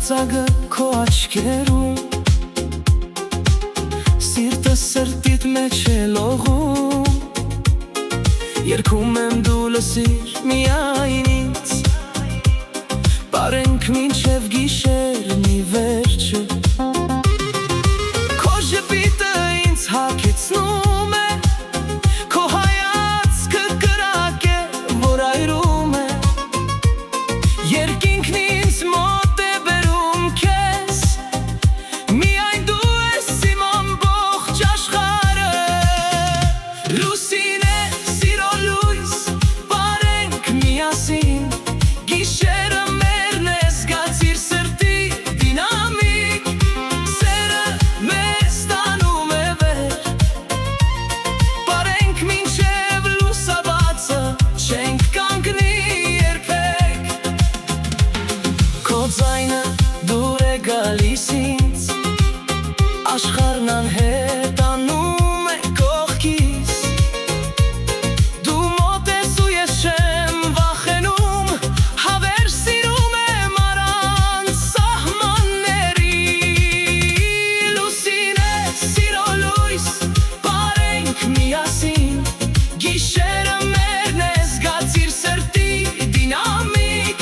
ծագը քո աչքերում, սիրտը սրտիդ մեջ է լողում, երգում եմ դու լսիր միայն ինձ, պարենք մինչև գիշերնի վերջը, քո ժպիտը ինձ հագեցնում է, քո հայացքը կրակ է, որ այրում է, երկինքն ինձ մոտ է բերում քեզ, միայն դու ես իմ ամբողջ աշխարհը, լուսին է, սիրո լույս, պարենք միասին, գիշերը մերն է, զգացիր սրտի դինամիկ, սերը մեզ տանում է վեր, պարենք մինչև լուսաբացը, չենք կանգնի երբեք, քո ձայնը դուր է գալիս ինձ, աշխարհն անհետանում է կողքիս, դու մոտ ես ու ես չեմ վախենում, հավեր սիրում եմ առանց սահմանների, լուսին է, սիրո լույս, պարենք միասին, գիշերը մերն է, զգացիր սրտի դինամիկ,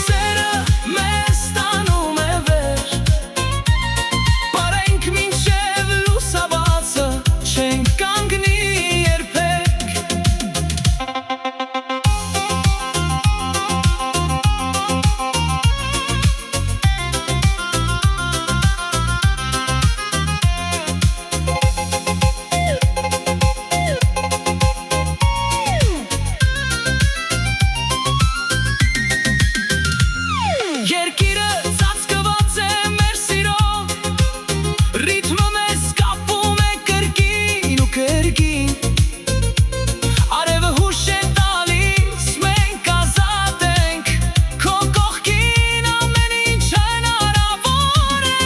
սերը մեզ տանում է վեր, պարենք մինչև լուսաբացը, չենք կանգնի երբեք, երկիրը ծածկված է մեր սիրով, ռիթմը մեզ կապում է կրկին ու կրկին, արևը հուշ է տալիս, մենք ազատ ենք, քո կողքին ամեն ինչ հնարավոր է,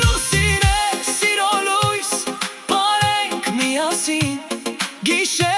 լուսին է, սիրո լույս, պարենք միասին, գիշերը